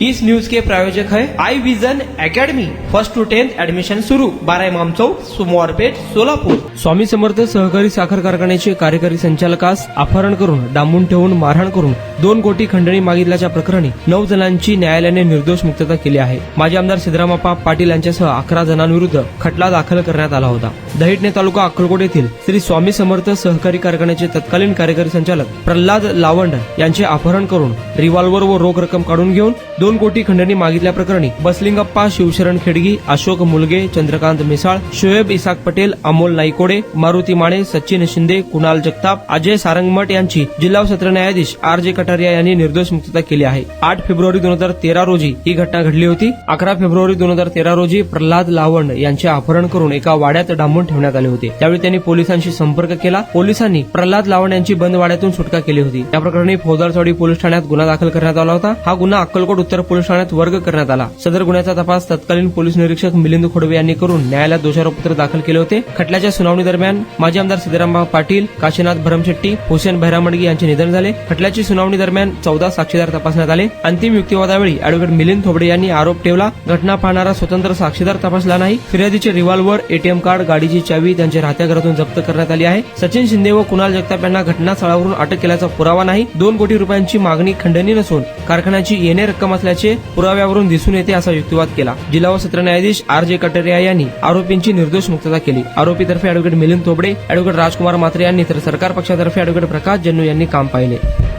इस news के प्रायोजक है I vision academy. 1st to 10th admission सुरू। 12 इमाम चौक, सोमवारपेठ, सोलापूर। स्वामी समर्थ सहकारी साखर कारखान्याचे कार्यकारी संचालकास अपहरण करून डांबून ठेवून मारहाण करून 2 कोटी खंडणी मागितल्याच्या प्रकरणी 9 जणांची न्यायालयाने निर्दोष मुक्तता केली आहे। माजी आमदार सिद्धरामप्पा पाटील यांच्यासह 11 जणांविरुद्ध खटला दाखल करण्यात आला होता। दहिटणे तालुका अक्कलकोट येथील श्री स्वामी समर्थ सहकारी कारखान्याचे तत्कालीन कार्यकारी संचालक प्रल्हाद लावंड यांचे अपहरण करून रिव्हॉल्वर व रोख रक्कम काढून घेऊन 2 कोटी खंडणी मागितल्याप्रकरणी बसलिंगप्पा शिवशरण खेडगी, अशोक मुलगे, चंद्रकांत मिसाळ, शोएब इसाक पटेल, अमोल नाईकोडे, मारुती माने, सचिन शिंदे, कुणाल जगताप, अजय सारंगमठ यांची जिल्हा व सत्र न्यायाधीश RJ कटारिया यांनी निर्दोष मुक्तता केली आहे। 8 फेब्रुवारी 2013 रोजी ही घटना घडली होती। 11 फेब्रुवारी 2013 रोजी प्रल्हाद लावंड यांचे अपहरण करून एका वाड्यात डांबून ठेवण्यात आले होते। त्यावेळी त्यांनी पोलिसांशी संपर्क केला। पोलिसांनी प्रल्हाद लावंड यांची बंद वाड्यातून सुटका केली होती। या प्रकरणी फौजदारवाडी पोलीस ठाण्यात गुन्हा दाखल करण्यात आला होता। हा गुन्हा अक्कलकोट उत्तर पोलीस ठाण्यात वर्ग करण्यात आला। सदर गुन्ह्याचा तपास तत्कालीन पोलीस निरीक्षक मिलिंद खोडवे यांनी करून न्यायालयात दोषारोपपत्र दाखल केले होते। खटल्याच्या सुनावणी दरम्यान माजी आमदार सिद्धरामप्पा पाटील, काशीनाथ भरमशेट्टी, हुसेन भैरामडगी यांचे निधन झाले। खटल्याची सुनावणी दरम्यान 14 साक्षीदार तपासण्यात आले। अंतिम युक्तिवादावेळी अॅडव्होकेट मिलिंद थोबडे यांनी आरोप ठेवला, घटना पाहणारा स्वतंत्र साक्षीदार तपासला नाही। फिर्यादीचे रिव्हॉल्वर, ATM कार्ड, गाडीची चावी त्यांच्या राहत्या घरातून जप्त करण्यात आली आहे। सचिन शिंदे व कुणाल जगताप यांना घटनास्थळावरून अटक केल्याचा पुरावा नाही। 2 कोटी रुपयांची मागणी खंडणी नसून कारखान्याची येणे रक्कम असल्याचे पुराव्यावरून दिसून येते असा युक्तिवाद केला। जिल्हा व सत्र न्यायाधीश RJ कटारिया यांनी आरोपींची निर्दोष मुक्तता केली। आरोपीतर्फे अॅडव्होकेट मिलिंद थोबडे, अॅडव्होकेट राजकुमार मात्रे यांनी तर सरकार पक्षातर्फे अॅडव्होकेट प्रकाश जन्नू यांनी काम पाहिले।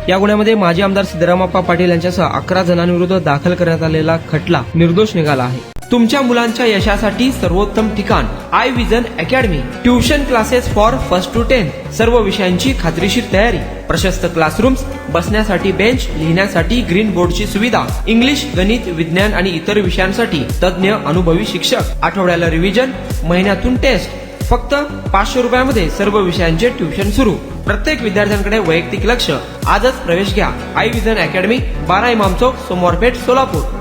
या गुन्ह्यामध्ये माजी आमदार सिद्धरामप्पा पाटील यांच्यासह 11 जणांविरुद्ध दाखल करण्यात आलेला खटला निर्दोष निघाला आहे। तुमच्या मुलांच्या यशासाठी सर्वोत्तम ठिकाण I vision academy. Tuition classes for 1st to 10th, सर्व विषयांची खात्रीशीर तयारी, प्रशस्त क्लासरूम्स, बसण्यासाठी बेंच, लिहिण्यासाठी ग्रीन बोर्डची सुविधा, इंग्लिश, गणित, विज्ञान आणि इतर विषयांसाठी तज्ञ अनुभवी शिक्षक, आठवड्याला रिव्हिजन, महिन्यातून टेस्ट। फक्त 500 रुपयामध्ये सर्व विषयांचे ट्युशन सुरू। प्रत्येक विद्यार्थ्यांकडे वैयक्तिक लक्ष। आजच प्रवेश घ्या आई विजन अकॅडमी, 12 इमाम चौक, सोमवारपेठ, सोलापूर।